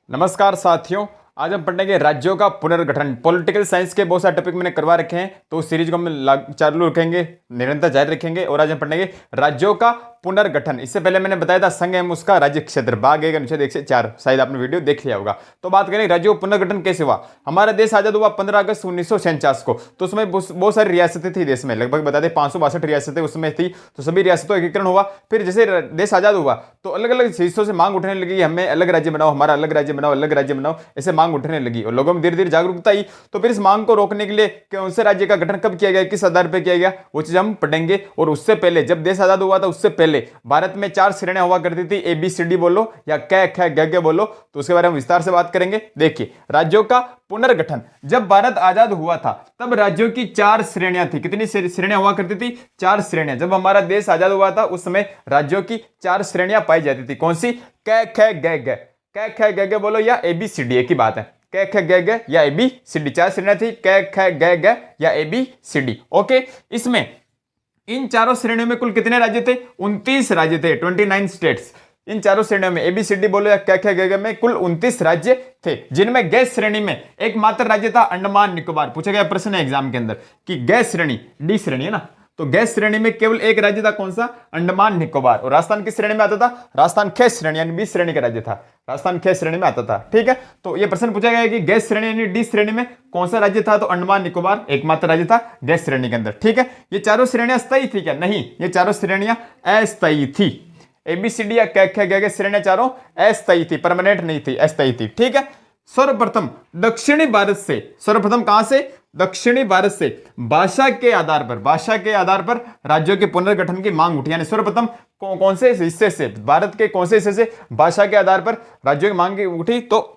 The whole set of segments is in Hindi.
नमस्कार साथियों, आज हम पढ़ेंगे राज्यों का पुनर्गठन। पॉलिटिकल साइंस के बहुत सारे टॉपिक मैंने करवा रखे हैं, तो उस सीरीज को हम चालू रखेंगे, निरंतर जारी रखेंगे। और आज हम पढ़ेंगे राज्यों का पुनर्गठन। इससे पहले मैंने बताया था संघ एवं उसका राज्य क्षेत्र, भाग 1 अनुच्छेद 1 से 4, शायद आपने वीडियो देख लिया होगा। तो बात करें राज्यों का पुनर्गठन कैसे हुआ। हमारा देश आजाद हुआ 15 अगस्त 1947 को। तो उसमें बहुत सारी रियासतें थी देश में, लगभग बता दें 562 रियासतें उसमें थी। तो सभी रियासतों का एकीकरण हुआ। फिर जैसे देश आजाद हुआ तो अलग अलग हिस्सों से मांग उठने लगी, हमें अलग राज्य बनाओ, हमारा अलग राज्य बनाओ, अलग राज्य बनाओ, ऐसे मांग उठने लगी। और लोगों में धीरे धीरे जागरूकता आई। तो फिर इस मांग को रोकने के लिए कौन से राज्य का गठन कब किया गया, किस आधार पर किया गया, वो चीज हम पढ़ेंगे। और उससे पहले जब देश आजाद हुआ था उससे पहले भारत में 4 श्रेणियां हुआ करती थी, ABCD बोलो या क ख ग घ बोलो। तो उसके बारे में विस्तार से बात करेंगे। देखिए, राज्यों का पुनर्गठन। जब भारत आजाद हुआ था तब राज्यों की 4 श्रेणियां थी। कितनी श्रेणियां हुआ करती थी? 4 श्रेणियां। जब हमारा देश आजाद हुआ था उस समय राज्यों की 4 श्रेणियां पाई जाती थी। कौन सी? क ख ग घ। क ख ग घ बोलो या ABCD, एक ही बात है। क ख ग घ या ABCD, 4 श्रेणियां थी, क ख ग घ या ABCD। ओके, इसमें इन चारों श्रेणियों में कुल कितने राज्य थे? 29 राज्य थे, 29 स्टेट्स। इन चारों श्रेणियों में ABCD बोलो या क ख ग घ में कुल 29 राज्य थे, जिनमें गैस श्रेणी में एकमात्र राज्य था अंडमान निकोबार। पूछा गया प्रश्न है एग्जाम के अंदर कि गैस श्रेणी, डी श्रेणी है ना, तो गैस श्रेणी में केवल एक राज्य था, कौन सा? अंडमान निकोबार। और राजस्थान किस श्रेणी में आता था? राजस्थान ख श्रेणी यानी बी श्रेणी का राज्य था, राजस्थान ख श्रेणी में आता था। ठीक है, तो ये प्रश्न पूछा गया कि गैस श्रेणी यानी डी श्रेणी में कौन सा राज्य था? तो अंडमान निकोबार एकमात्र राज्य था गैस श्रेणी के अंदर। ठीक है, ये चारों श्रेणियां स्थायी थी क्या? नहीं, ये चारों श्रेणियां अस्थायी थी। ABCD या क ख ग घ श्रेणियां चारों अस्थायी थी, परमानेंट नहीं थी, अस्थायी थी। ठीक है, सर्वप्रथम दक्षिणी भारत से, सर्वप्रथम कहां से? दक्षिणी भारत से भाषा के आधार पर, भाषा के आधार पर राज्यों के पुनर्गठन की मांग उठी। यानी सर्वप्रथम कौन से हिस्से से, भारत के कौन से हिस्से से भाषा के आधार पर राज्यों की मांग उठी? तो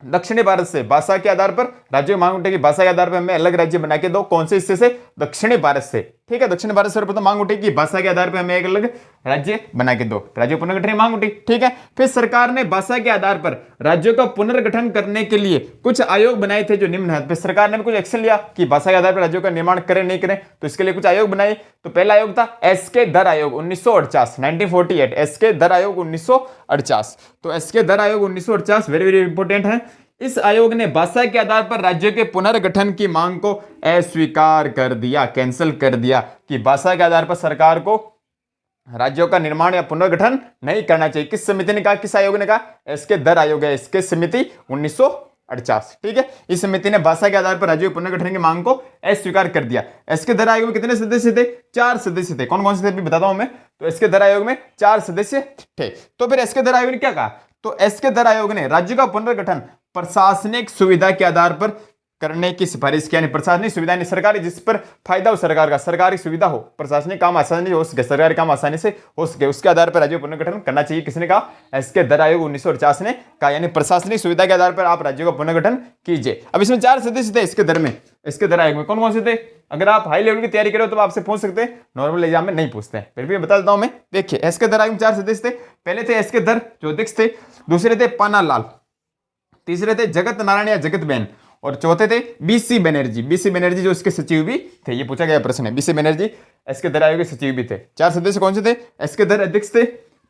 दक्षिणी भारत से भाषा के आधार पर राज्यों की मांग उठेगी। भाषा के आधार पर हमें अलग राज्य बना के दो। कौन से हिस्से से? दक्षिणी भारत से। ठीक है, दक्षिण भारत से सर्वप्रथम मांग उठेगी, भाषा के आधार पर हमें एक अलग राज्य बना के दो। राज्य पुनर्गठन की मांग उठी। ठीक है, फिर सरकार ने भाषा के आधार पर राज्यों का पुनर्गठन करने के लिए कुछ आयोग बनाए थे जो निम्न है। फिर सरकार ने भी कुछ एक्शन लिया कि भाषा के आधार पर राज्यों का निर्माण करें नहीं करें, तो इसके लिए कुछ आयोग बनाए। तो पहला आयोग था SK दर आयोग 1948, 1948, SK दर आयोग 1948। तो SK दर आयोग 1948 वेरी वेरी इंपॉर्टेंट है। इस आयोग ने भाषा के आधार पर राज्यों के पुनर्गठन की मांग को अस्वीकार कर दिया, कैंसिल कर दिया कि भाषा के आधार पर सरकार को राज्यों का निर्माण या पुनर्गठन नहीं करना चाहिए। किस समिति ने कहा, किस आयोग ने कहा? SK दर आयोग है, SK समिति 1948। ठीक है, इस समिति ने भाषा के आधार पर राज्यों के पुनर्गठन की मांग को अस्वीकार कर दिया। SK दर आयोग में कितने सदस्य थे? 4 सदस्य थे। कौन कौन से थे बताता हूं मैं। तो SK दर आयोग में 4 सदस्य थे। तो फिर SK दर आयोग ने क्या कहा? तो SK दर आयोग ने राज्य का पुनर्गठन प्रशासनिक सुविधा के आधार पर करने की सिफारिश की। यानी प्रशासनिक सुविधा नहीं, सरकारी जिस पर फायदा हो, सरकार का सरकारी सुविधा हो, प्रशासनिक काम आसानी हो सके, सरकारी काम आसानी से हो सके, उसके आधार पर राज्यों पुनर्गठन करना चाहिए। किसने कहा? SK दर आयोग 1949 ने कहा। यानी प्रशासनिक सुविधा के आधार पर आप राज्यों का पुनर्गठन कीजिए। अब इसमें 4 सदस्य थे SK दर में, SK दर आयोग में कौन कौन से थे? अगर आप हाई लेवल की तैयारी करो तो आपसे पूछ सकते हैं, नॉर्मल एग्जाम में नहीं पूछते हैं, फिर भी बता देता हूं मैं। देखिए, SK दर आयोग में 4 सदस्य थे। पहले थे SK दर जो अध्यक्ष थे, दूसरे थे पानालाल, तीसरे थे जगत नारायण या जगत बेन, और चौथे थे BC बनर्जी। BC बनर्जी जो इसके सचिव भी थे, ये पूछा गया प्रश्न है। BC बनर्जी SK दर आयोग के सचिव भी थे। 4 सदस्य कौन से थे? SK दर अध्यक्ष थे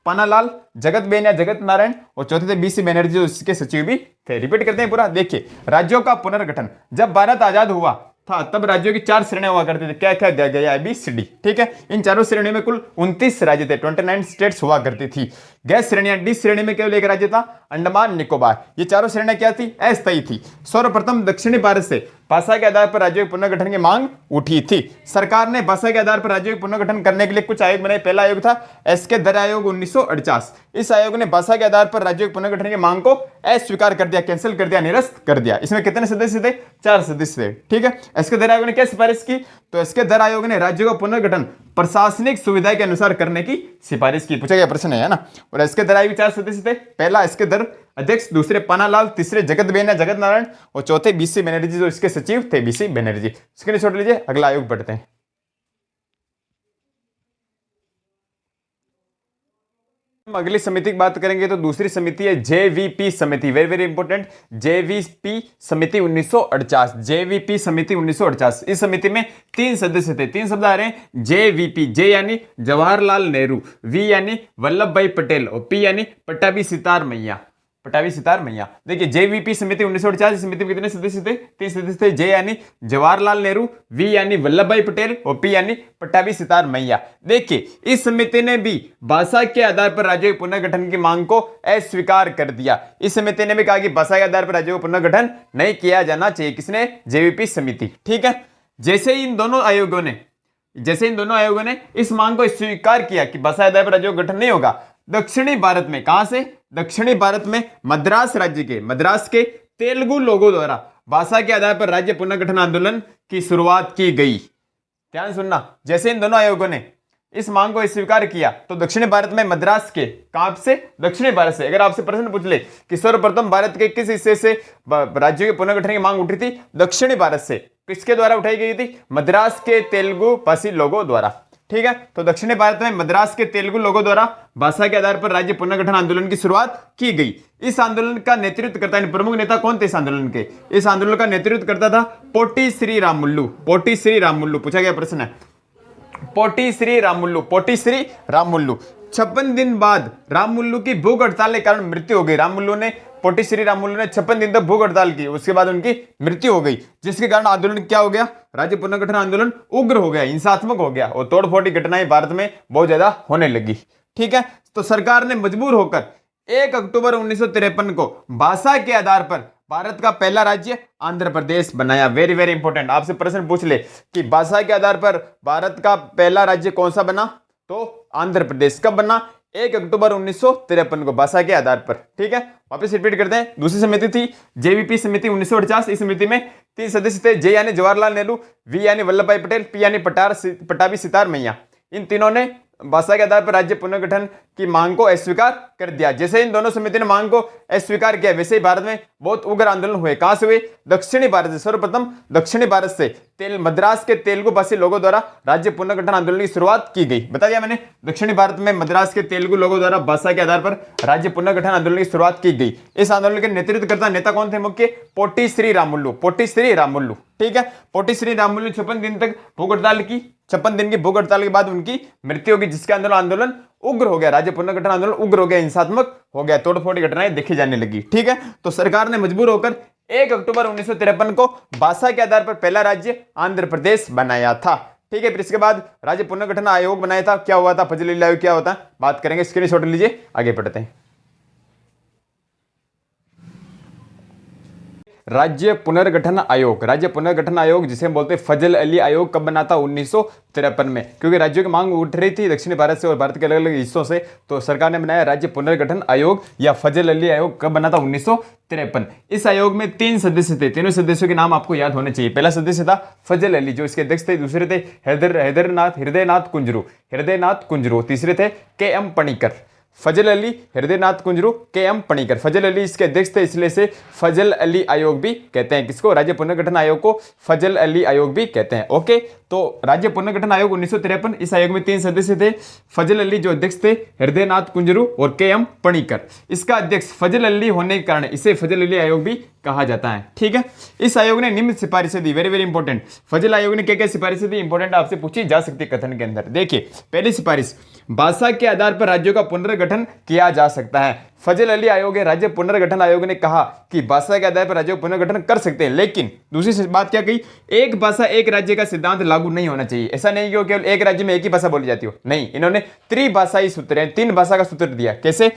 पानालाल, जगत बेन या जगत नारायण, और चौथे थे BC बनर्जी जो इसके सचिव भी थे। रिपीट करते हैं पूरा। देखिए, राज्यों का पुनर्गठन। जब भारत आजाद हुआ था तब राज्यों की 4 श्रेणियां हुआ करती थी, क्या क्या ग घ ABCD। ठीक है, इन चारों श्रेणियों में कुल 29 राज्य थे, 29 स्टेट्स हुआ करती थी। गैस श्रेणियां, डी श्रेणी में केवल एक राज्य था, अंडमान निकोबार। ये चारों श्रेणियां क्या थी? अस्थायी थी। सर्वप्रथम दक्षिणी भारत से भाषा के आधार पर राज्यों के पुनर्गठन की मांग उठी थी। सरकार ने भाषा के आधार पर राज्यों के पुनर्गठन करने के लिए कुछ आयोग बनाए। पहला आयोग था SK दर आयोग 1948। इस आयोग ने भाषा के आधार पर राज्यों के पुनर्गठन की मांग को अस्वीकार कर दिया, कैंसिल कर दिया, निरस्त कर दिया। इसमें कितने सदस्य थे? 4 सदस्य थे। ठीक है, SK दर आयोग ने क्या सिफारिश की? तो SK दर आयोग ने राज्यों का पुनर्गठन प्रशासनिक सुविधा के अनुसार करने की सिफारिश की। पूछा गया प्रश्न है ना। और SK दर आयोग के 4 सदस्य थे। पहला SK दर अध्यक्ष, दूसरे पानालाल, तीसरे जगत बेन या जगत नारायण, और चौथे BC बनर्जी जो इसके सचिव थे, BC बनर्जी। स्क्रीनशॉट लीजिए, अगला आयोग पढ़ते हैं। हम अगली समिति की बात करेंगे तो दूसरी समिति है JVP समिति, वेरी वेरी इंपॉर्टेंट, JVP समिति 1948, JVP समिति 1948। इस समिति में 3 सदस्य थे, 3 शब्द आ रहे हैं। JVP, J यानी जवाहरलाल नेहरू, V यानी वल्लभ भाई पटेल, और P यानी पट्टाभी सितार मैया। पटाभी सितार मैया। देखिए जेवीपी समिति 1950, समिति में कितने सदस्य थे? 30 सदस्य थे। जे यानी जवाहरलाल नेहरू, वी यानी वल्लभ भाई पटेल और पी यानी पटाभी सितार मैया। देखिए इस समिति ने भी भाषा के आधार पर राज्यों के पुनर्गठन की मांग को अस्वीकार कर दिया। इस समिति ने भी कहा कि भाषा के आधार पर राज्यों का पुनर्गठन नहीं किया जाना चाहिए। किसने? जेवीपी समिति। ठीक है, जैसे ही इन दोनों आयोगों ने इस मांग को स्वीकार किया कि भाषा आधार पर राज्यों का गठन नहीं होगा, दक्षिणी भारत में, कहां से? दक्षिणी भारत में मद्रास के तेलुगु लोगों द्वारा भाषा के आधार पर राज्य पुनर्गठन आंदोलन की शुरुआत की गई। ध्यान सुनना, जैसे इन दोनों आयोगों ने इस मांग को स्वीकार किया तो दक्षिणी भारत में मद्रास के, कहां से? दक्षिणी भारत से। अगर आपसे प्रश्न पूछ ले कि सर्वप्रथम भारत के किस हिस्से से राज्यों के पुनर्गठन की मांग उठी थी? दक्षिणी भारत से। किसके द्वारा उठाई गई थी? मद्रास के तेलुगु भाषी लोगों द्वारा। ठीक है, तो दक्षिणी भारत में मद्रास के तेलुगु लोगों द्वारा भाषा के आधार पर राज्य पुनर्गठन आंदोलन की शुरुआत की गई। इस आंदोलन का नेतृत्व करता है, प्रमुख नेता कौन थे इस आंदोलन के? इस आंदोलन का नेतृत्व करता था पोटी श्री रामुल्लू। पूछा गया प्रश्न है, पोटी श्री रामुल्लू। 56 दिन बाद रामुल्लू की भूख हड़ताल के कारण मृत्यु हो गई। पोटी श्री रामुल्लू ने 56 दिन तक भूख हड़ताल की, उसके बाद उनकी मृत्यु हो गई, जिसके कारण आंदोलन क्या हो गया? राज्य पुनर्गठन आंदोलन उग्र हो गया, हिंसात्मक हो गया और तोड़फोड़ की घटनाएं भारत में बहुत ज्यादा होने लगी। ठीक है, तो सरकार ने मजबूर होकर 1 अक्टूबर 1953 को भाषा के आधार पर भारत का पहला राज्य आंध्र प्रदेश बनाया। वेरी वेरी इंपॉर्टेंट, आपसे प्रश्न पूछ ले कि भाषा के आधार पर भारत का पहला राज्य कौन सा बना? तो आंध्र प्रदेश। कब बना? 1 अक्टूबर 1953 को, भाषा के आधार पर। ठीक है, वापस रिपीट करते हैं। दूसरी समिति थी जेवीपी समिति 1950। इस समिति में 3 सदस्य थे। जे यानी जवाहरलाल नेहरू, वी यानी वल्लभ भाई पटेल, पी यानी पटाभी सितार मैया। इन तीनों ने भाषा के आधार पर राज्य पुनर्गठन की मांग को अस्वीकार कर दिया। जैसे इन दोनों समिति ने मांग को अस्वीकार किया, वैसे ही भारत में बहुत उग्र आंदोलन हुए। कहां से हुए? दक्षिणी भारत से। सर्वप्रथम दक्षिणी भारत से मद्रास के तेलुगु भाषी लोगों द्वारा राज्य पुनर्गठन आंदोलन की शुरुआत की गई। बता दिया मैंने, दक्षिणी भारत में मद्रास के तेलुगु लोगों द्वारा भाषा के आधार पर राज्य पुनर्गठन आंदोलन की शुरुआत की गई। इस आंदोलन के नेतृत्व करता नेता कौन थे? मुख्य पोटी श्री रामुल्लू। ठीक है, पोटी श्री रामुल्लू 56 दिन तक भूख हड़ताल की। 56 दिन की भूख हड़ताल के बाद उनकी मृत्यु होगी, जिसके आंदोलन उग्र हो गया, राज्य पुनर्गठन आंदोलन उग्र हो गया, हिंसात्मक हो गया, तोड़फोड़ की घटनाएं देखी जाने लगी। ठीक है, तो सरकार ने मजबूर होकर 1 अक्टूबर 1953 को भाषा के आधार पर पहला राज्य आंध्र प्रदेश बनाया था। ठीक है, फिर इसके बाद राज्य पुनर्गठन आयोग बनाया था। क्या हुआ था? फजल अली आयोग क्या होता है, बात करेंगे। स्क्रीनशॉट लीजिए, आगे बढ़ते हैं। राज्य पुनर्गठन आयोग जिसे हम बोलते हैं फजल अली आयोग, कब बना था? 1953 में। क्योंकि राज्यों की मांग उठ रही थी दक्षिणी भारत से और भारत के अलग अलग हिस्सों से, तो सरकार ने बनाया राज्य पुनर्गठन आयोग या फजल अली आयोग। कब बना था? 1953। इस आयोग में 3 सदस्य थे। तीनों सदस्यों के नाम आपको याद होने चाहिए। पहला सदस्य था फजल अली, जो इसके अध्यक्ष थे। दूसरे थे हृदयनाथ कुंजरू। तीसरे थे के.एम. पणिकर। फजल अली, हृदयनाथ कुंजरू, के.एम. पणिकर। फजल अली इसके अध्यक्ष थे, इसलिए से फजल अली आयोग भी कहते हैं। किसको? राज्य पुनर्गठन आयोग को फजल अली आयोग भी कहते हैं। ओके, तो राज्य पुनर्गठन आयोग 1953, इस आयोग में 3 सदस्य थे। फजल अली जो अध्यक्ष थे, हृदयनाथ कुंजरू और के.एम. पणिकर। इसका अध्यक्ष फजल अली होने के कारण इसे फजल अली आयोग भी कहा जाता है। ठीक है, इस आयोग ने निम्न सिफारिशें दी। वेरी वेरी इंपॉर्टेंट, फजल आयोग ने क्या क्या सिफारिशें दी? इंपॉर्टेंट, आपसे पूछी जा सकती है कथन के अंदर। देखिए, पहली सिफारिश, भाषा के आधार पर राज्यों का पुनर्गठन किया जा सकता है। फजल अली आयोग है, राज्य पुनर्गठन आयोग ने कहा कि भाषा के आधार पर राज्यों का पुनर्गठन कर सकते हैं, लेकिन दूसरी बात क्या कही? एक भाषा एक राज्य का सिद्धांत लागू नहीं होना चाहिए। ऐसा नहीं कि केवल एक राज्य में एक ही भाषा बोली जाती हो, नहीं। इन्होंने त्रिभाषाई सूत्र है, 3 भाषा का सूत्र दिया। कैसे?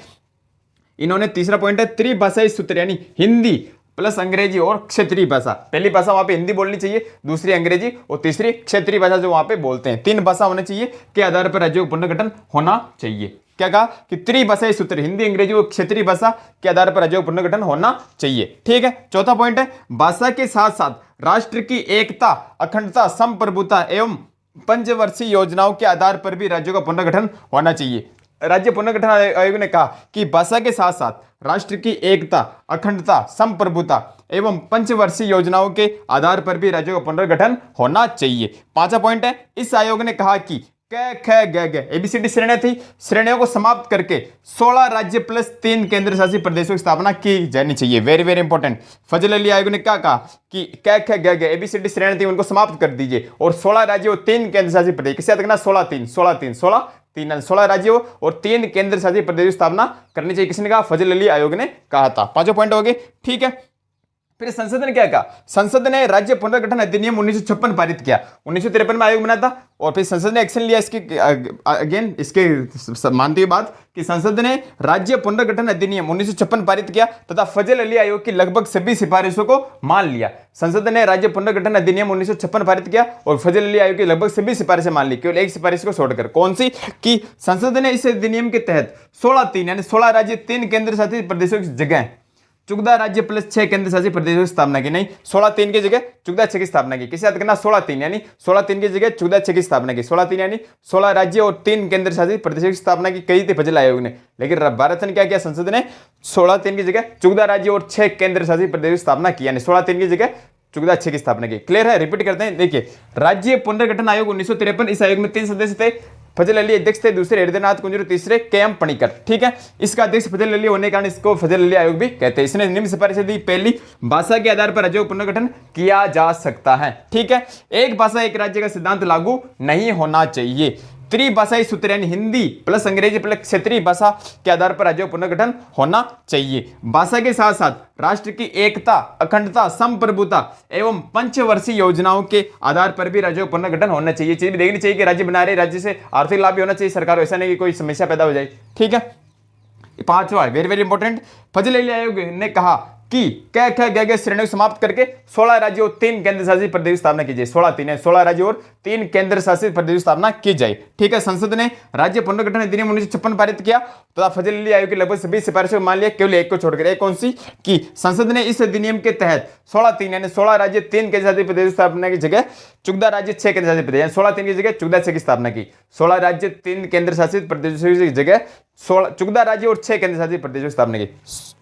इन्होंने तीसरा पॉइंट है त्रिभाषाई सूत्र, यानी हिंदी प्लस अंग्रेजी और क्षेत्रीय भाषा। पहली भाषा वहां पे हिंदी बोलनी चाहिए, दूसरी अंग्रेजी और तीसरी क्षेत्रीय भाषा जो वहां पे बोलते हैं। 3 भाषा होनी चाहिए के आधार पर राज्यों का पुनर्गठन होना चाहिए। क्या कहा? कि त्रिभाषाई सूत्र, हिंदी अंग्रेजी और क्षेत्रीय भाषा के आधार पर राज्यों का पुनर्गठन होना चाहिए। ठीक है, चौथा पॉइंट है, भाषा के साथ साथ राष्ट्र की एकता, अखंडता, संप्रभुता एवं पंचवर्षीय योजनाओं के आधार पर भी राज्यों का पुनर्गठन होना चाहिए। राज्य पुनर्गठन आयोग ने कहा कि भाषा के साथ साथ राष्ट्र की एकता, अखंडता, संप्रभुता एवं पंचवर्षीय योजनाओं के आधार पर भी राज्यों का पुनर्गठन होना चाहिए। 5वां पॉइंट है, इस आयोग ने कहा कि क ख ग घ एबीसीडी श्रेणियां थी, श्रेणियों को समाप्त करके 16 राज्य प्लस 3 केंद्र शासित प्रदेशों की स्थापना की जानी चाहिए। वेरी वेरी इंपॉर्टेंट, फजल अली आयोग ने क्या कहा कि क ख ग घ एबीसीडी श्रेणियां थी, उनको समाप्त कर दीजिए और 16 राज्य और 3 केंद्र शासित प्रदेश, किसे याद रखना? 16 3 3 यानी 16 राज्यों और 3 केंद्र शासित प्रदेशों की स्थापना करनी चाहिए। किसने कहा? फजल अली आयोग ने कहा था। 5 पॉइंट हो गए, ठीक है। फिर संसद ने क्या कहा? संसद ने राज्य पुनर्गठन अधिनियम 1956 पारित किया। 1953 में आयोग बना था और फिर संसद ने एक्शन लिया इसके अगेन इसके मानते हुए बात कि संसद ने राज्य पुनर्गठन अधिनियम 1956 पारित किया तथा फजल अली आयोग की लगभग सभी सिफारिशों को मान लिया। संसद ने राज्य पुनर्गठन अधिनियम 1956 पारित किया और फजल अली आयोग की लगभग सभी सिफारिशें मान ली, केवल एक सिफारिश को छोड़कर। कौन सी? कि संसद ने इस अधिनियम के तहत 16 यानी 16 राज्य 3 केंद्र शासित प्रदेशों की जगह 14 राज्य प्लस 6 केंद्र शासित प्रदेशों की स्थापना की। नहीं, 16-3 की जगह 14-6 की स्थापना की। किसे याद करना? 16-3 यानी 16-3 की जगह 14-6 की स्थापना की। 16-3 यानी 16 राज्य और 3 केंद्र शासित प्रदेशों की स्थापना की कही थी फजल आयोग ने, लेकिन भारत ने क्या किया? संसद ने 16-3 की जगह 14 राज्य और 6 केंद्र शासित प्रदेशों की स्थापना की, यानी 16-3 की जगह 14-6 की स्थापना की। क्लियर है? रिपीट करते हैं, देखिए। राज्य पुनर्गठन आयोग 1953, इस आयोग में 3 सदस्य थे। फजल अली अध्यक्ष थे, दूसरे हृदयनाथ कुंजरू, तीसरे के.एम. पणिकर। ठीक है, इसका अध्यक्ष फजल अली होने के कारण इसको फजल अली आयोग भी कहते हैं। इसने निम्न सिफारिशें दी। पहली, भाषा के आधार पर राज्यों का पुनर्गठन किया जा सकता है। ठीक है, एक भाषा एक राज्य का सिद्धांत लागू नहीं होना चाहिए। त्रिभाषाई सूत्र यानी हिंदी प्लस अंग्रेजी प्लस क्षेत्रीय भाषा के आधार पर राज्यों का पुनर्गठन होना चाहिए। भाषा के साथ साथ राष्ट्र की एकता, अखंडता, संप्रभुता एवं पंचवर्षीय योजनाओं के आधार पर भी राज्यों का पुनर्गठन होना चाहिए। चीज भी देखनी चाहिए कि राज्य बना रहे, राज्य से आर्थिक लाभ भी होना चाहिए सरकार, ऐसा नहीं कि कोई समस्या पैदा हो जाए। ठीक है, 5वां वेरी वेरी इंपॉर्टेंट, फजल अली आयोग ने कहा कि क्या श्रेणी को समाप्त करके 16 राज्यों और 3 केंद्र शासित प्रदेश की स्थापना की जाए। 16-3 है, 16 राज्यों और 3 केंद्र शासित प्रदेश की स्थापना की जाए। ठीक है, संसद ने राज्य पुनर्गठन अधिनियम 1956 पारित किया तथा फजल अली आयोग की लगभग सभी सिफारिशों को मान लिया, केवल एक को छोड़कर। एक कौन सी? कि संसद ने इस अधिनियम के तहत 16-3 यानी 16 राज्य 3 केंद्र शासित प्रदेश की स्थापना की जगह 14 राज्य 6 केंद्र शासित प्रदेश, 16-3 की जगह 14-6 की स्थापना की। 16 राज्य 3 केंद्र शासित प्रदेशों की जगह 14 राज्य और 6 केंद्र शासित प्रदेशों की स्थापना की।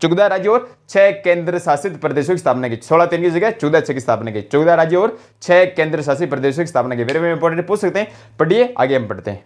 14 राज्य और 6 केंद्र शासित प्रदेशों की स्थापना की। 16-3 की जगह 14-6 की स्थापना की। 14 राज्य और 6 केंद्र शासित प्रदेशों की स्थापना की। वेरी वेरी इंपॉर्टेंट पूछ सकते हैं, पढ़िए, आगे हम पढ़ते हैं।